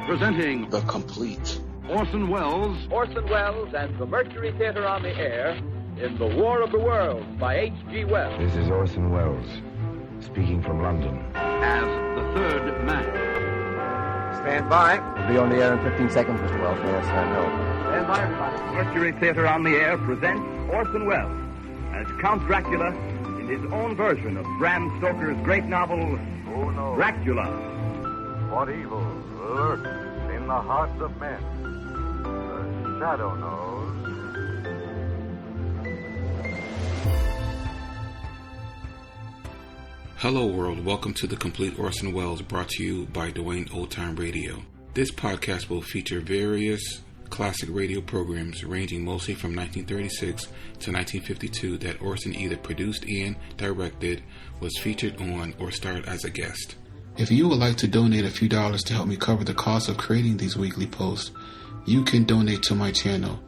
Presenting The Complete. Orson Welles and the Mercury Theater on the Air in The War of the Worlds by H.G. Wells. This is Orson Welles, speaking from London. as the third man. Stand by. We'll be on the air in 15 seconds, Mr. Wells. Yes, I know. Stand by, everybody. Mercury Theater on the Air presents Orson Welles as Count Dracula in his own version of Bram Stoker's great novel, Who knows Dracula. what evil lurks in the hearts of men? The shadow knows. Hello world, welcome to The Complete Orson Welles, brought to you by Dwayne Old Time Radio. This podcast will feature various classic radio programs ranging mostly from 1936 to 1952 that Orson either produced and directed, was featured on, or starred as a guest. If you would like to donate a few dollars to help me cover the cost of creating these weekly posts, you can donate to my channel.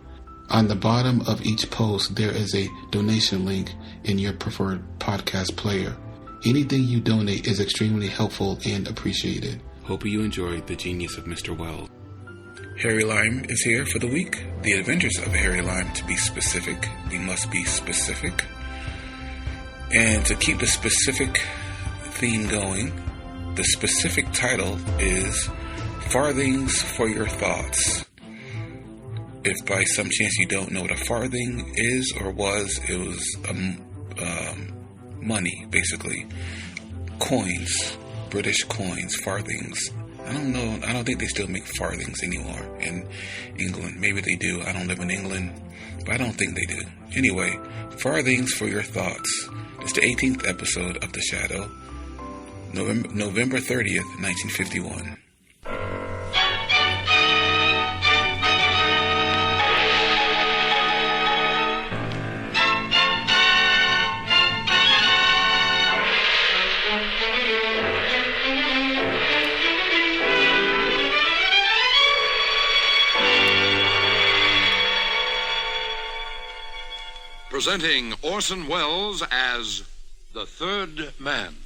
On the bottom of each post, there is a donation link in your preferred podcast player. Anything you donate is extremely helpful and appreciated. Hope you enjoyed the genius of Mr. Wells. Harry Lime is here for the week. The Adventures of Harry Lime, to be specific. We must be specific. And to keep the specific theme going, the specific title is Farthings for Your Thoughts. If by some chance you don't know what a farthing is or was, it was money, basically. Coins, British coins, farthings. I don't know, I don't think they still make farthings anymore in England. Maybe they do. I don't live in England, but I don't think they do. Anyway, Farthings for Your Thoughts. It's the 18th episode of The Shadow, November 30th, 1951. Presenting Orson Welles as the third man.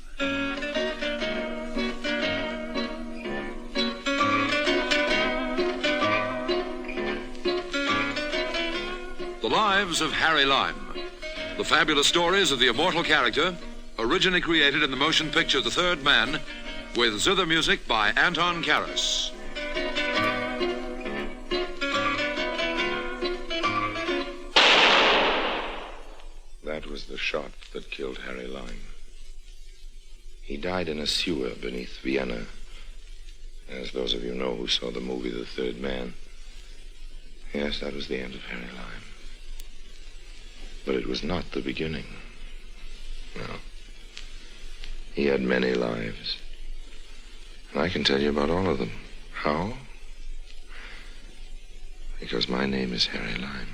The Lives of Harry Lime. The fabulous stories of the immortal character, originally created in the motion picture The Third Man, with zither music by Anton Karas. That was the shot that killed Harry Lime. He died in a sewer beneath Vienna. As those of you know who saw the movie The Third Man. Yes, that was the end of Harry Lime. But it was not the beginning. No. He had many lives. And I can tell you about all of them. How? Because my name is Harry Lime.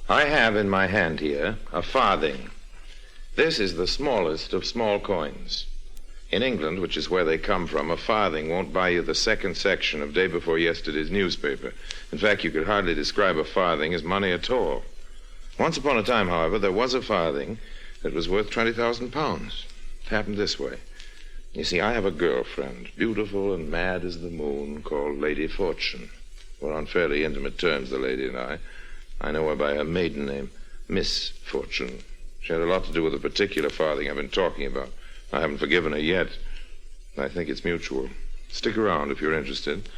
I have in my hand here a farthing. This is the smallest of small coins. In England, which is where they come from, a farthing won't buy you the second section of day before yesterday's newspaper. In fact, you could hardly describe a farthing as money at all. Once upon a time, however, there was a farthing that was worth 20,000 pounds. It happened this way. You see, I have a girlfriend, beautiful and mad as the moon, called Lady Fortune. We're on fairly intimate terms, the lady and I. I know her by her maiden name, Miss Fortune. She had a lot to do with a particular farthing I've been talking about. I haven't forgiven her yet. I think it's mutual. Stick around if you're interested.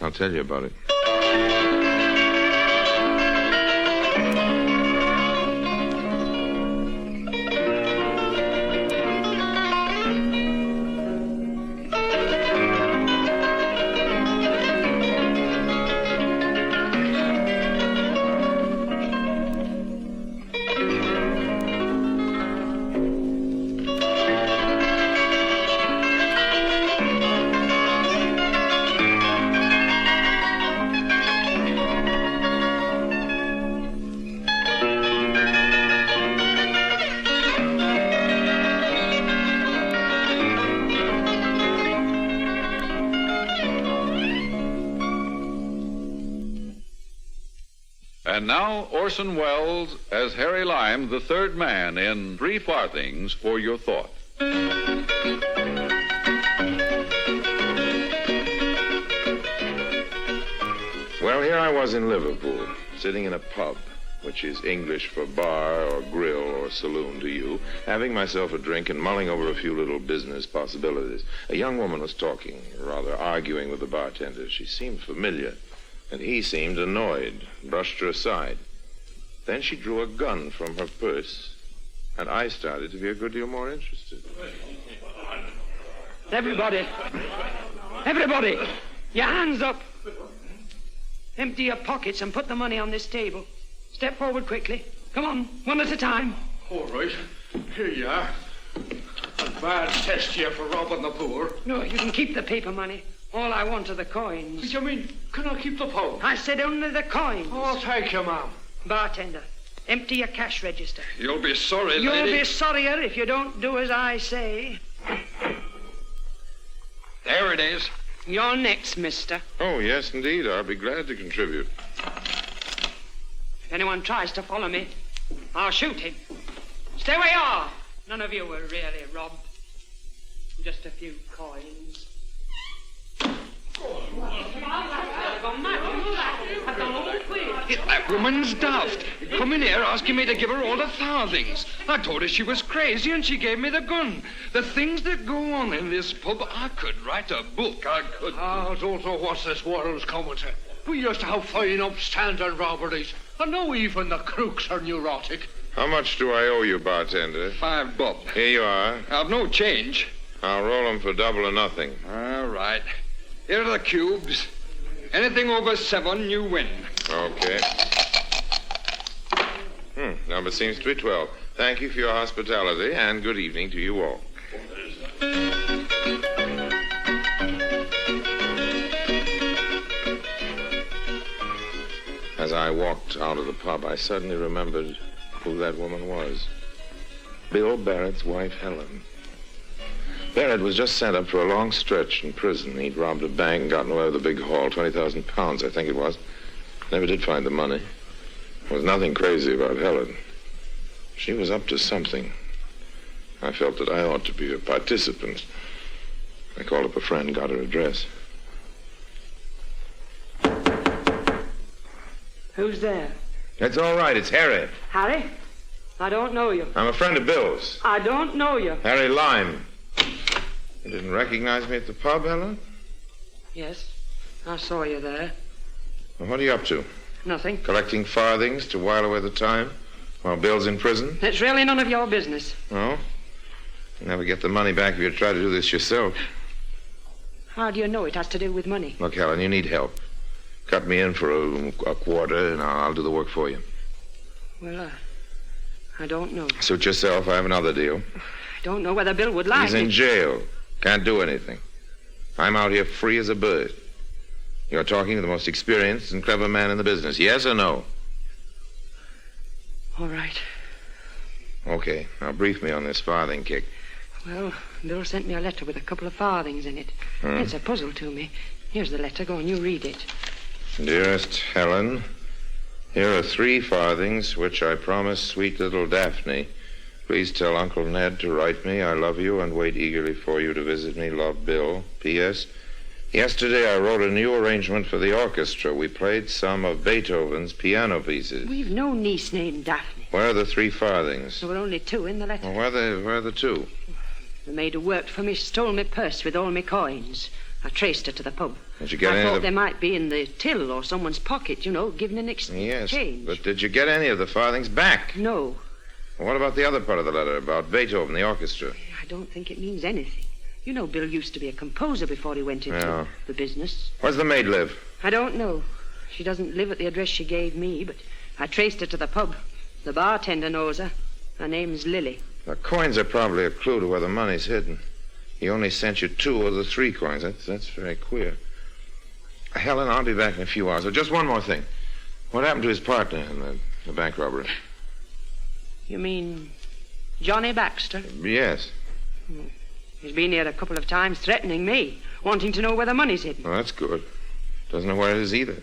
I'll tell you about it. And now, Orson Welles as Harry Lime, the third man in 3 Farthings for Your Thought. Well, here I was in Liverpool, sitting in a pub, which is English for bar or grill or saloon to you, having myself a drink and mulling over a few little business possibilities. A young woman was talking, rather arguing with the bartender. She seemed familiar, and he seemed annoyed, brushed her aside. Then she drew a gun from her purse, and I started to be a good deal more interested. Everybody, your hands up. Empty your pockets and put the money on this table. Step forward quickly. Come on, one at a time. All right. Here you are. A bad test here for robbing the poor. No, you can keep the paper money. All I want are the coins. What do you mean? Can I keep the pound? I said only the coins. Oh, thank you, ma'am. Bartender, empty your cash register. You'll be sorry, lady. You'll be sorrier if you don't do as I say. There it is. You're next, mister. Oh, yes, indeed. I'll be glad to contribute. If anyone tries to follow me, I'll shoot him. Stay where you are. None of you were really robbed. Just a few coins. That woman's daft. Come in here asking me to give her all the farthings. I told her she was crazy and she gave me the gun. The things that go on in this pub, I could write a book. I could. I don't know what this world's coming to. We used to have fine upstanding robberies. And now even the crooks are neurotic. How much do I owe you, bartender? 5 bob. Here you are. I've no change. I'll roll them for double or nothing. All right. Here are the cubes. Anything over 7, you win. Okay. Number seems to be 12. Thank you for your hospitality, and good evening to you all. As I walked out of the pub, I suddenly remembered who that woman was. Bill Barrett's wife, Helen. Barrett was just sent up for a long stretch in prison. He'd robbed a bank and gotten away with a big haul, 20,000 pounds, I think it was. Never did find the money. There was nothing crazy about Helen. She was up to something. I felt that I ought to be a participant. I called up a friend, got her address. Who's there? It's all right, it's Harry. Harry? I don't know you. I'm a friend of Bill's. I don't know you. Harry Lime. You didn't recognize me at the pub, Helen? Yes, I saw you there. Well, what are you up to? Nothing. Collecting farthings to while away the time while Bill's in prison? It's really none of your business. No? You'll never get the money back if you try to do this yourself. How do you know it has to do with money? Look, Helen, you need help. Cut me in for a quarter, and I'll do the work for you. Well, I don't know. Suit yourself. I have another deal. I don't know whether Bill would like He's in jail. Can't do anything. I'm out here free as a bird. You're talking to the most experienced and clever man in the business. Yes or no? All right. Okay. Now brief me on this farthing kick. Well, Bill sent me a letter with a couple of farthings in it. It's a puzzle to me. Here's the letter. Go on, you read it. Dearest Helen, here are 3 farthings, which I promise sweet little Daphne. Please tell Uncle Ned to write me. I love you and wait eagerly for you to visit me. Love, Bill. P.S. Yesterday I wrote a new arrangement for the orchestra. We played some of Beethoven's piano pieces. We've no niece named Daphne. Where are the 3 farthings? There were only 2 in the letter. Well, where are the 2? The maid who worked for me stole my purse with all my coins. I traced her to the pub. Did you get I any thought of the... they might be in the till or someone's pocket, you know, given in exchange. Yes, but did you get any of the farthings back? No. Well, what about the other part of the letter about Beethoven, the orchestra? I don't think it means anything. You know, Bill used to be a composer before he went into the business. Where's the maid live? I don't know. She doesn't live at the address she gave me, but I traced her to the pub. The bartender knows her. Her name's Lily. The coins are probably a clue to where the money's hidden. He only sent you 2 of the 3 coins. That's very queer. Helen, I'll be back in a few hours. Oh, just one more thing. What happened to his partner in the bank robbery? You mean Johnny Baxter? Yes. He's been here a couple of times threatening me, wanting to know where the money's hidden. Well, that's good. Doesn't know where it is either.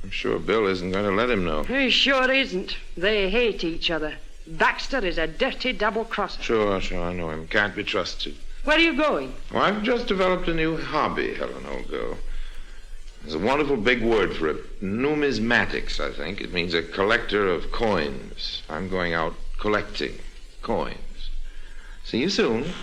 I'm sure Bill isn't going to let him know. He sure isn't. They hate each other. Baxter is a dirty double-crosser. Sure, I know him. Can't be trusted. Where are you going? Well, I've just developed a new hobby, Helen, old girl. There's a wonderful big word for it. Numismatics, I think. It means a collector of coins. I'm going out collecting coins. See you soon.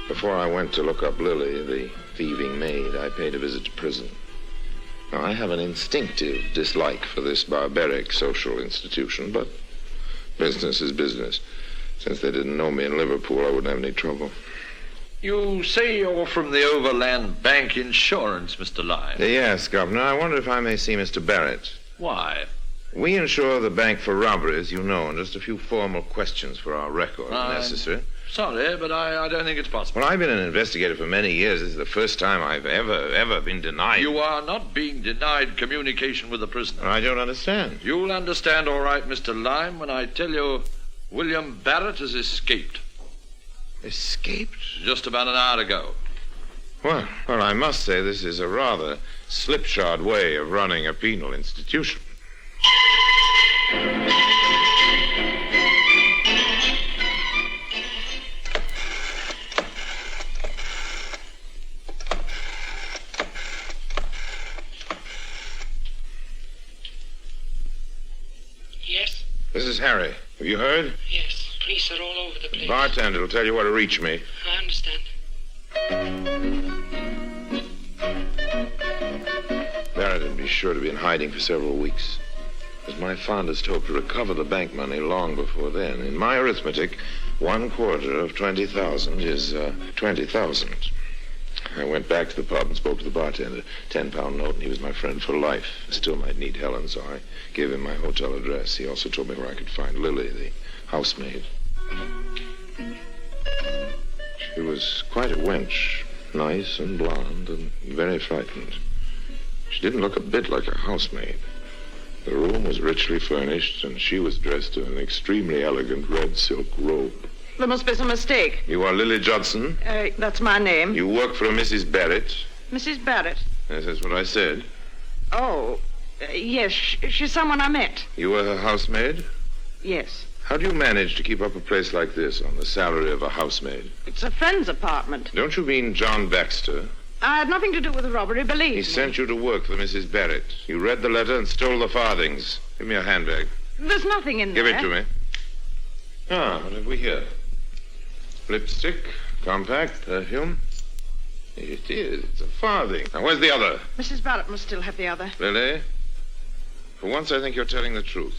Before I went to look up Lily, the thieving maid, I paid a visit to prison. Now, I have an instinctive dislike for this barbaric social institution, but business is business. Since they didn't know me in Liverpool, I wouldn't have any trouble. You say you're from the Overland Bank Insurance, Mr. Lyme. Yes, Governor. I wonder if I may see Mr. Barrett. Why? We insure the bank for robberies, you know, and just a few formal questions for our record if necessary. Sorry, but I don't think it's possible. Well, I've been an investigator for many years. This is the first time I've ever been denied. You are not being denied communication with the prisoner. I don't understand. You'll understand all right, Mr. Lyme, when I tell you William Barrett has escaped. Escaped? Just about an hour ago. Well, I must say this is a rather slipshod way of running a penal institution. Yes? This is Harry. Have you heard? Yes. Police are all over the place. The bartender will tell you where to reach me. I understand. Barrett would be sure to be in hiding for several weeks. It was my fondest hope to recover the bank money long before then. In my arithmetic, 1/4 of 20,000 is 20,000. I went back to the pub and spoke to the bartender. £10 note, and he was my friend for life. I still might need Helen, so I gave him my hotel address. He also told me where I could find Lily, the housemaid. She was quite a wench, nice and blonde and very frightened. She didn't look a bit like a housemaid. The room was richly furnished, and she was dressed in an extremely elegant red silk robe. There must be some mistake. You are Lily Judson? That's my name. You work for a Mrs. Barrett? Mrs. Barrett? Yes, that's what I said. Oh, yes, she's someone I met. You were her housemaid? Yes. How do you manage to keep up a place like this on the salary of a housemaid? It's a friend's apartment. Don't you mean John Baxter? I had nothing to do with the robbery, believe me. He sent you to work for Mrs. Barrett. You read the letter and stole the farthings. Give me your handbag. There's nothing in there. Give it to me. Ah, what have we here? Lipstick, compact, perfume. It is. It's a farthing. Now, where's the other? Mrs. Barrett must still have the other. Lily, for once I think you're telling the truth.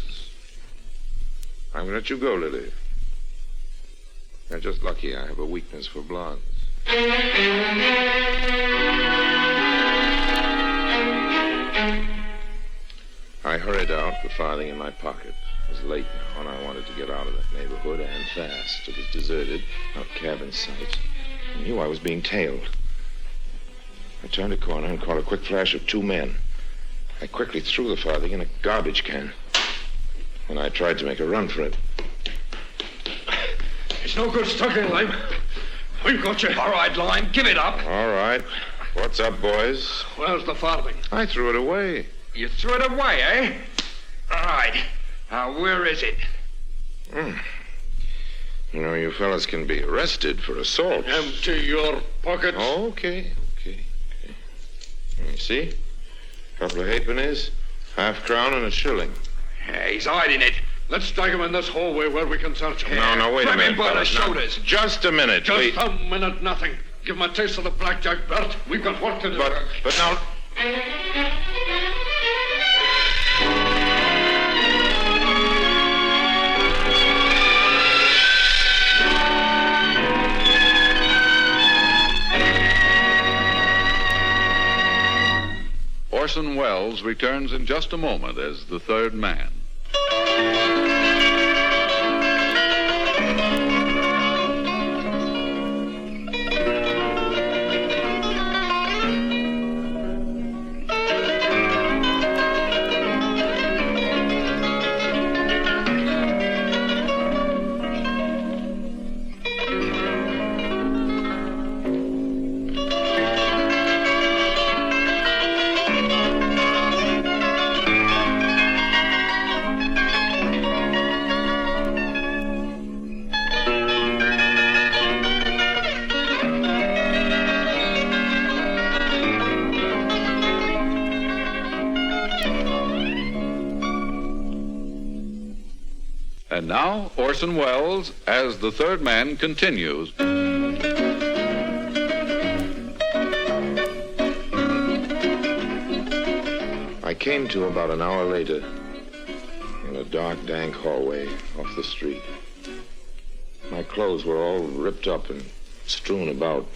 I'm going to let you go, Lily. You're just lucky I have a weakness for blondes. I hurried out, the farthing in my pocket. It was late now, and I wanted to get out of that neighborhood, and fast. It was deserted, not a cab in sight. I knew I was being tailed. I turned a corner and caught a quick flash of 2 men. I quickly threw the farthing in a garbage can, and I tried to make a run for it. It's no good struggling, Lime. We've got you. All right, Lime, give it up. All right. What's up, boys? Where's the farthing? I threw it away. You threw it away, eh? All right. Now, where is it? You know, you fellas can be arrested for assault. Empty your pockets. Okay. You see? A couple of halfpennies, £0.50 and a shilling. Yeah, he's hiding it. Let's drag him in this hallway where we can search him. No, wait a minute. Grab him by the fellas. shoulders. Just a minute, Just please. a minute, nothing. Give him a taste of the blackjack, Bert. We've got work to do. But now... Orson Welles returns in just a moment as the third man. And now, Orson Welles as the third man continues. I came to about an hour later in a dark, dank hallway off the street. My clothes were all ripped up and strewn about.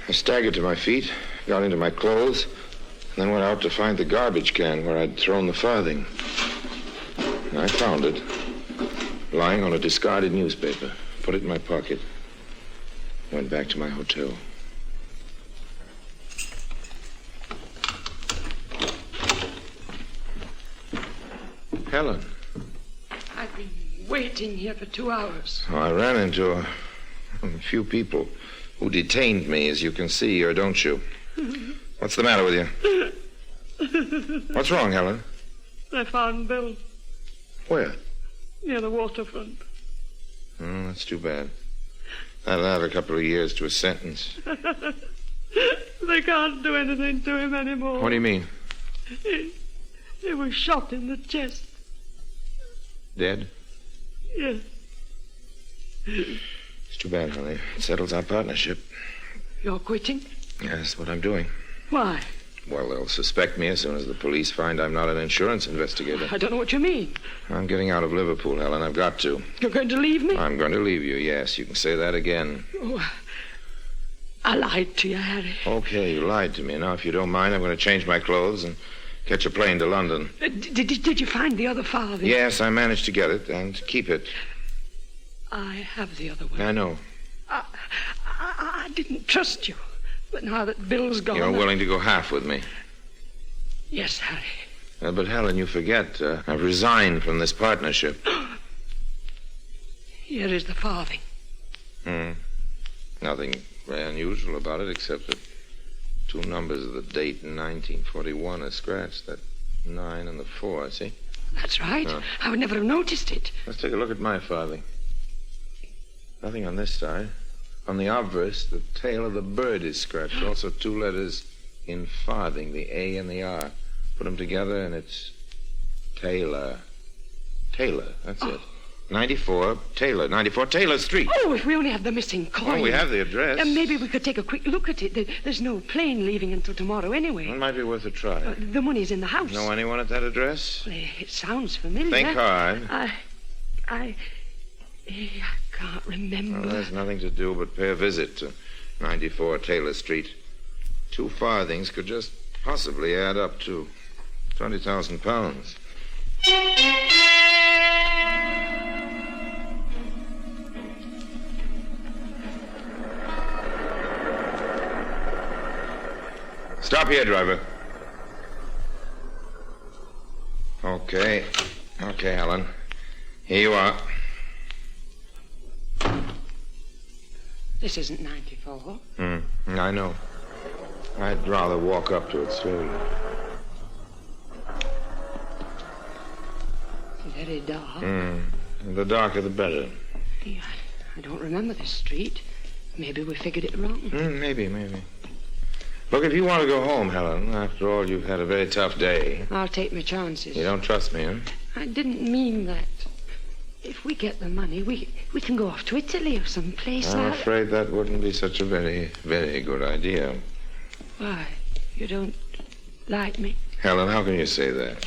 I staggered to my feet, got into my clothes, and then went out to find the garbage can where I'd thrown the farthing. And I found it, lying on a discarded newspaper. Put it in my pocket. Went back to my hotel. Helen. I've been waiting here for 2 hours. Oh, I ran into a few people who detained me, as you can see here, don't you? What's the matter with you? What's wrong, Helen? I found Bill Where? near the waterfront. Oh, that's too bad. That'll add a couple of years to his sentence. They can't do anything to him anymore. What do you mean? He was shot in the chest. Dead? Yes. It's too bad, honey. It settles our partnership. You're quitting? Yeah, that's what I'm doing. Why? Well, they'll suspect me as soon as the police find I'm not an insurance investigator. I don't know what you mean. I'm getting out of Liverpool, Helen. I've got to. You're going to leave me? I'm going to leave you, yes. You can say that again. Oh, I lied to you, Harry. Okay, you lied to me. Now, if you don't mind, I'm going to change my clothes and catch a plane to London. Did you find the other farthing? Yes, I managed to get it and keep it. I have the other one. I know. I didn't trust you. But now that Bill's gone... You're willing to go half with me? Yes, Harry. But, Helen, you forget. I've resigned from this partnership. Here is the farthing. Nothing very unusual about it, except that 2 numbers of the date in 1941 are scratched. That 9 and the 4, see? That's right. I would never have noticed it. Let's take a look at my farthing. Nothing on this side. On the obverse, the tail of the bird is scratched. Also 2 letters in farthing, the A and the R. Put them together and it's Taylor. Taylor, that's it. 94 Taylor Street. Oh, if we only had the missing coin. Oh, we have the address. Maybe we could take a quick look at it. There's no plane leaving until tomorrow anyway. It might be worth a try. The money's in the house. Know anyone at that address? Well, it sounds familiar. Think hard. I can't remember. Well, there's nothing to do but pay a visit to 94 Taylor Street. 2 farthings could just possibly add up to £20,000. Stop here, driver. Okay, Helen. Here you are. This isn't 94. I know. I'd rather walk up to it slowly. Very dark. The darker the better. Yeah, I don't remember this street. Maybe we figured it wrong. Maybe. Look, if you want to go home, Helen, after all, you've had a very tough day. I'll take my chances. You don't trust me, huh? I didn't mean that. If we get the money, we can go off to Italy or someplace. I'm afraid that wouldn't be such a very, very good idea. Why? You don't like me? Helen, how can you say that?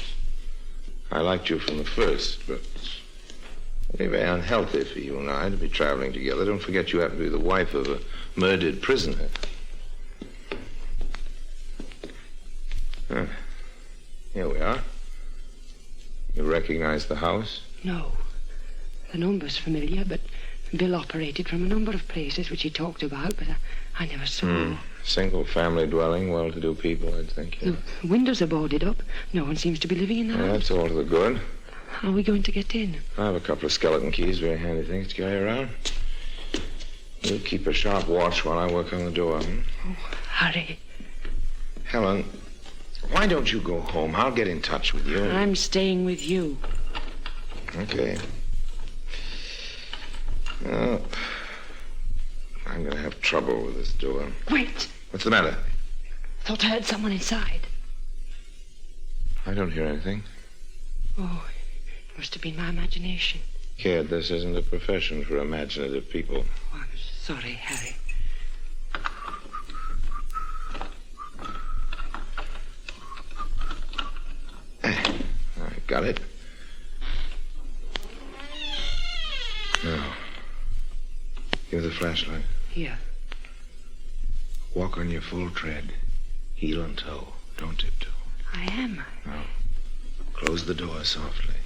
I liked you from the first, but it'd be very unhealthy for you and I to be traveling together. Don't forget you happen to be the wife of a murdered prisoner. Here we are. You recognize the house? No. The number's familiar, but Bill operated from a number of places which he talked about, but I never saw. Single family dwelling, well-to-do people, I'd think. Yeah. The windows are boarded up. No one seems to be living in the house. That's all to the good. How are we going to get in? I have a couple of skeleton keys, very handy things to carry around. You keep a sharp watch while I work on the door. Oh, Harry. Helen, why don't you go home? I'll get in touch with you. I'm staying with you. Okay. Oh, I'm going to have trouble with this door. Wait. What's the matter? Thought I heard someone inside. I don't hear anything. Oh, Must have been my imagination. Kid, this isn't a profession for imaginative people. Oh, I'm sorry, Harry. All right, got it? Now, give the flashlight. Here. Walk on your full tread. Heel and toe. Don't tiptoe. I am. Now, close the door softly.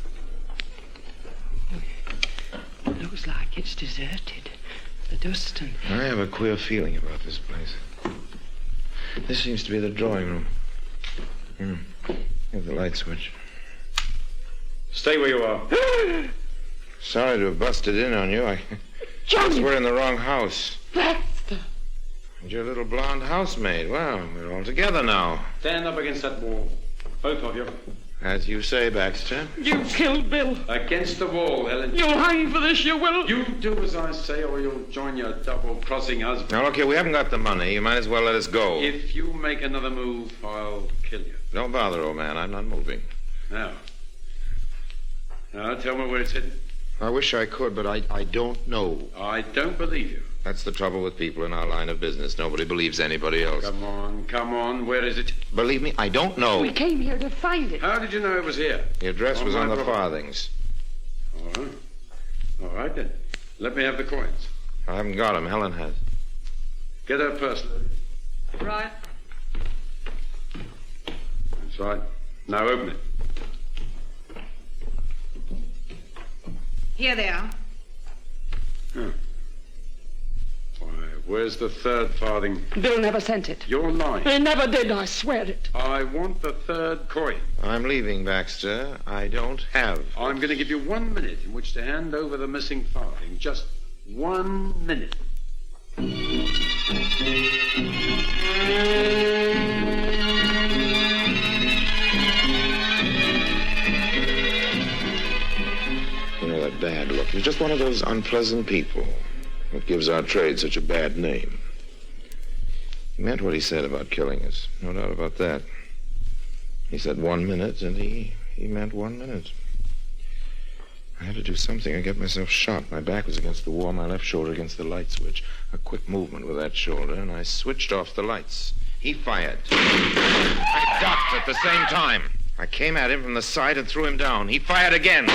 It looks like it's deserted. The dust and... I have a queer feeling about this place. This seems to be the drawing room. Here's the light switch. Stay where you are. Sorry to have busted in on you. I guess we're in the wrong house. Baxter! And your little blonde housemaid. Well, we're all together now. Stand up against that wall. Both of you. As you say, Baxter. You killed Bill. Against the wall, Helen. You'll hang for this, you will. You do as I say, or you'll join your double-crossing husband. Now, look here, we haven't got the money. You might as well let us go. If you make another move, I'll kill you. Don't bother, old man. I'm not moving. Now, tell me where it's hidden. I wish I could, but I don't know. I don't believe you. That's the trouble with people in our line of business. Nobody believes anybody else. Come on. Where is it? Believe me, I don't know. We came here to find it. How did you know it was here? The address was on the farthings. All right, then. Let me have the coins. I haven't got them. Helen has. Get her purse, lady. Right. That's right. Now open it. Here they are. Huh. Why, where's the third farthing? Bill never sent it. You're lying. He never did, I swear it. I want the third coin. I'm leaving, Baxter. I don't have. I'm going to give you 1 minute in which to hand over the missing farthing. Just 1 minute. That bad look. He's just one of those unpleasant people that gives our trade such a bad name. He meant what he said about killing us. No doubt about that. He said 1 minute, and he meant 1 minute. I had to do something or get myself shot. My back was against the wall, my left shoulder against the light switch. A quick movement with that shoulder, and I switched off the lights. He fired. I ducked at the same time. I came at him from the side and threw him down. He fired again.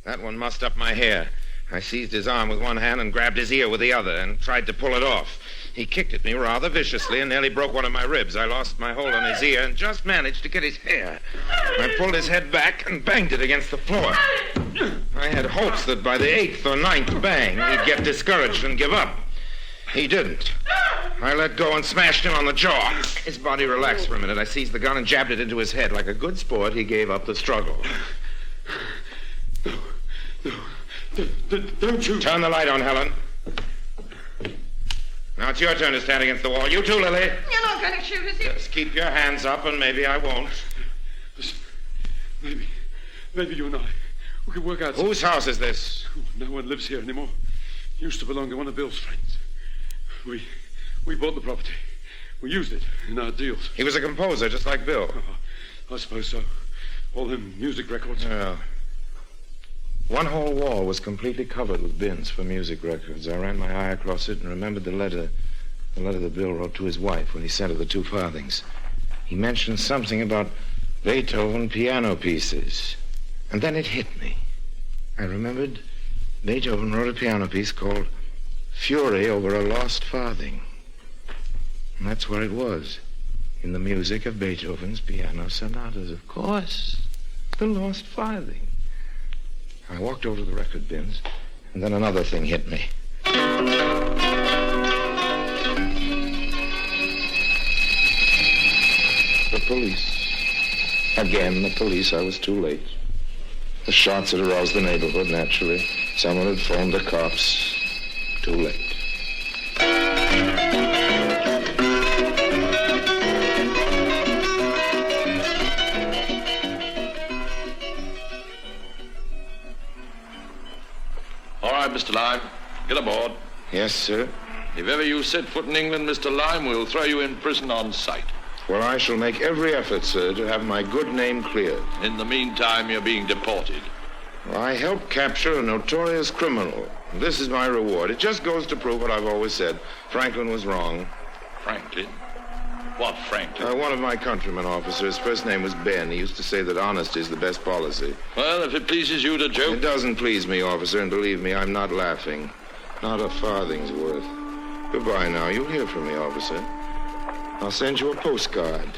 That one mussed up my hair. I seized his arm with one hand and grabbed his ear with the other and tried to pull it off. He kicked at me rather viciously and nearly broke one of my ribs. I lost my hold on his ear and just managed to get his hair. I pulled his head back and banged it against the floor. I had hopes that by the 8th or 9th bang, he'd get discouraged and give up. He didn't. I let go and smashed him on the jaw. His body relaxed for a minute. I seized the gun and jabbed it into his head. Like a good sport, he gave up the struggle. Don't shoot. Turn the light on, Helen. Now it's your turn to stand against the wall. You too, Lily. You're not going to shoot us. Just keep your hands up and maybe I won't. Listen, maybe you and I, we can work out... Whose house is this? No one lives here anymore. Used to belong to one of Bill's friends. We bought the property. We used it in our deals. He was a composer, just like Bill. I suppose so. All them music records. Yeah. One whole wall was completely covered with bins for music records. I ran my eye across it and remembered the letter that Bill wrote to his wife when he sent her the 2 farthings. He mentioned something about Beethoven piano pieces. And then it hit me. I remembered Beethoven wrote a piano piece called Fury Over a Lost Farthing. And that's where it was, in the music of Beethoven's piano sonatas. Of course, the Lost Farthing. I walked over to the record bins, and then another thing hit me. The police. Again, the police. I was too late. The shots had aroused the neighborhood, naturally. Someone had phoned the cops. Too late. All right, Mr. Lime, get aboard. Yes, sir. If ever you set foot in England, Mr. Lime, we'll throw you in prison on sight. Well, I shall make every effort, sir, to have my good name cleared. In the meantime, you're being deported. Well, I helped capture a notorious criminal. This is my reward. It just goes to prove what I've always said. Franklin was wrong. Franklin? What Franklin? One of my countrymen officers. First name was Ben. He used to say that honesty is the best policy. Well, if it pleases you to joke... It doesn't please me, officer, and believe me, I'm not laughing. Not a farthing's worth. Goodbye now. You'll hear from me, officer. I'll send you a postcard.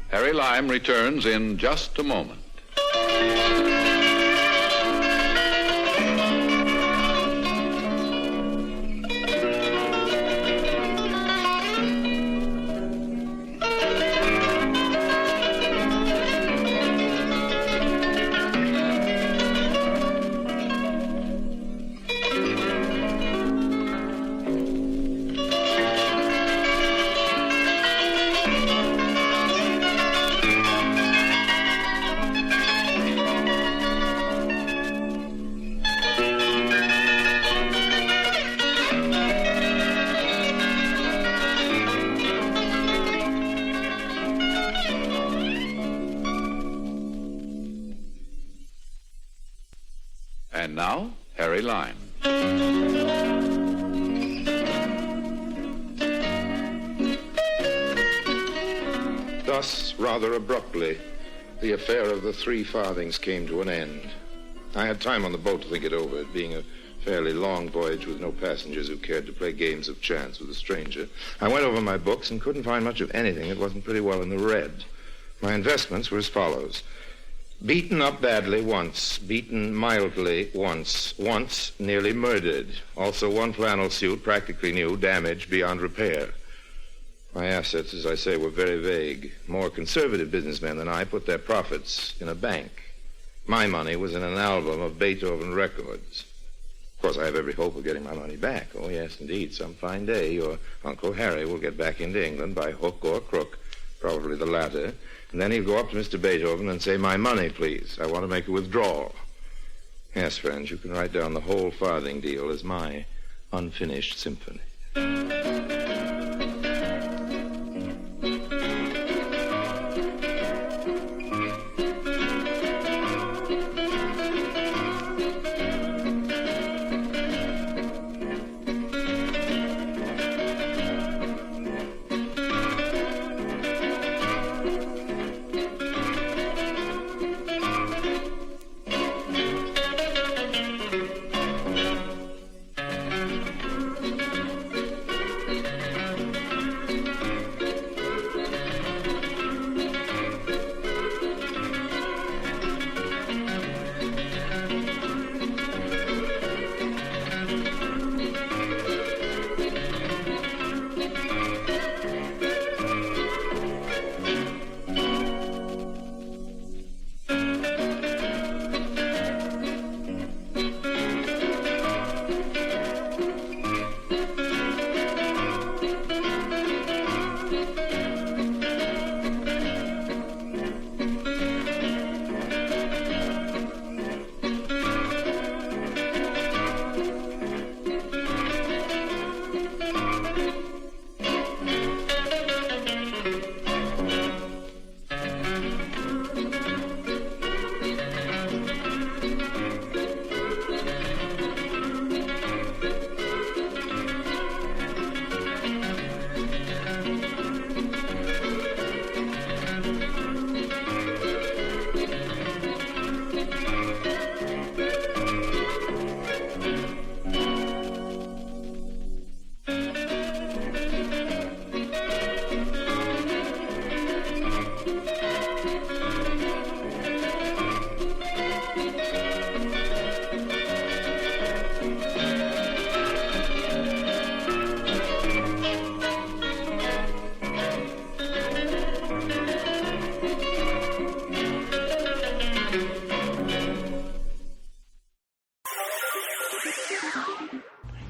Harry Lime returns in just a moment. And now, Harry Lime. Thus, rather abruptly, the affair of the 3 farthings came to an end. I had time on the boat to think it over, it being a fairly long voyage with no passengers who cared to play games of chance with a stranger. I went over my books and couldn't find much of anything that wasn't pretty well in the red. My investments were as follows. Beaten up badly once, beaten mildly once nearly murdered. Also 1 flannel suit, practically new, damaged beyond repair. My assets, as I say, were very vague. More conservative businessmen than I put their profits in a bank. My money was in an album of Beethoven records. Of course, I have every hope of getting my money back. Oh, yes, indeed. Some fine day, your Uncle Harry will get back into England by hook or crook, probably the latter. And then he'll go up to Mr. Beethoven and say, "My money, please. I want to make a withdrawal." Yes, friends, you can write down the whole farthing deal as my unfinished symphony.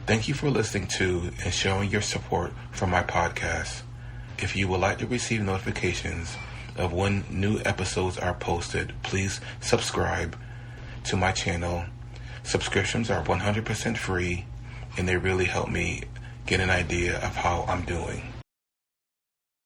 Thank you for listening to and showing your support for my podcast. If you would like to receive notifications of when new episodes are posted, please subscribe to my channel Subscriptions are 100% free, and they really help me get an idea of how I'm doing.